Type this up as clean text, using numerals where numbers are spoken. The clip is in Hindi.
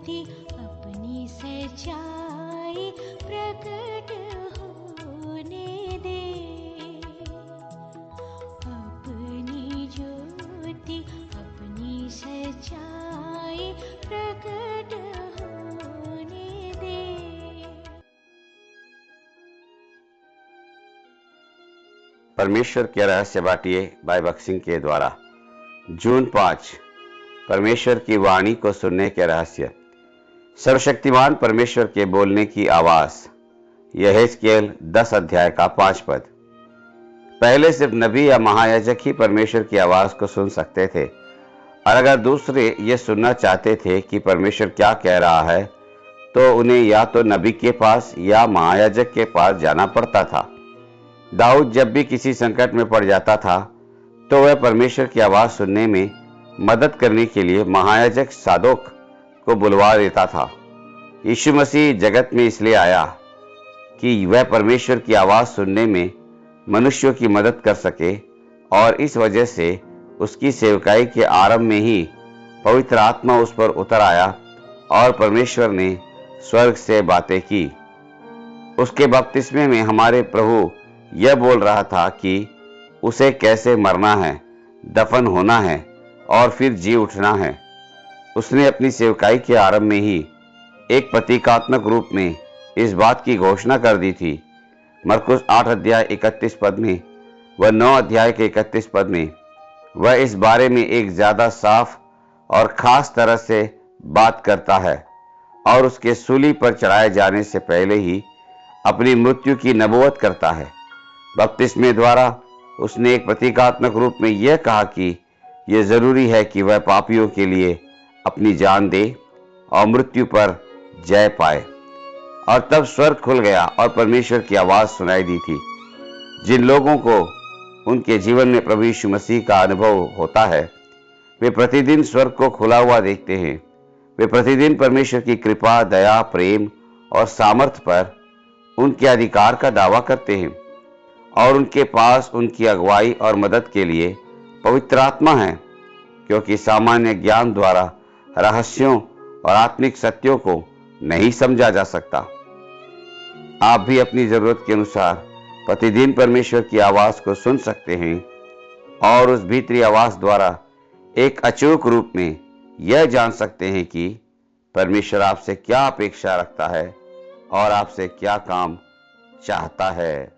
ज्योति अपनी सच्चाई प्रकट होने दे। अपनी ज्योति अपनी सच्चाई प्रकट होने दे। परमेश्वर के रहस्य बाटिए बाय बक्सिंग के द्वारा। जून 5, परमेश्वर की वाणी को सुनने के रहस्य। सर्वशक्तिमान परमेश्वर के बोलने की आवाज। यह हिजकिय्याल 10 अध्याय का 5 पद। पहले सिर्फ नबी या महायाजक ही परमेश्वर की आवाज को सुन सकते थे, और अगर दूसरे ये सुनना चाहते थे कि परमेश्वर क्या कह रहा है, तो उन्हें या तो नबी के पास या महायाजक के पास जाना पड़ता था। दाऊद जब भी किसी संकट में पड़ जाता था, तो वह परमेश्वर की आवाज सुनने में मदद करने के लिए महायाजक सादोक को बुलवा देता था। यीशु मसीह जगत में इसलिए आया कि वह परमेश्वर की आवाज सुनने में मनुष्यों की मदद कर सके, और इस वजह से उसकी सेवकाई के आरंभ में ही पवित्र आत्मा उस पर उतर आया और परमेश्वर ने स्वर्ग से बातें की। उसके बपतिस्मे में हमारे प्रभु यह बोल रहा था कि उसे कैसे मरना है, दफन होना है और फिर जी उठना है। उसने अपनी सेवकाई के आरंभ में ही एक प्रतीकात्मक रूप में इस बात की घोषणा कर दी थी। मरकुस 8 अध्याय 31 पद में व 9 अध्याय के 31 पद में वह इस बारे में एक ज्यादा साफ और खास तरह से बात करता है, और उसके सूली पर चढ़ाए जाने से पहले ही अपनी मृत्यु की नबूवत करता है। बपतिस्मे द्वारा उसने एक प्रतीकात्मक रूप में यह कहा कि यह जरूरी है कि वह पापियों के लिए अपनी जान दे और मृत्यु पर जय पाए। और तब स्वर्ग खुल गया और परमेश्वर की आवाज सुनाई दी थी। जिन लोगों को उनके जीवन में प्रभु यीशु मसीह का अनुभव होता है, वे प्रतिदिन स्वर्ग को खुला हुआ देखते हैं। वे प्रतिदिन परमेश्वर की कृपा, दया, प्रेम और सामर्थ्य पर उनके अधिकार का दावा करते हैं, और उनके पास उनकी अगुवाई और मदद के लिए पवित्र आत्मा है, क्योंकि सामान्य ज्ञान द्वारा रहस्यों और आत्मिक सत्यों को नहीं समझा जा सकता। आप भी अपनी जरूरत के अनुसार प्रतिदिन परमेश्वर की आवाज को सुन सकते हैं, और उस भीतरी आवाज द्वारा एक अचूक रूप में यह जान सकते हैं कि परमेश्वर आपसे क्या अपेक्षा रखता है और आपसे क्या काम चाहता है।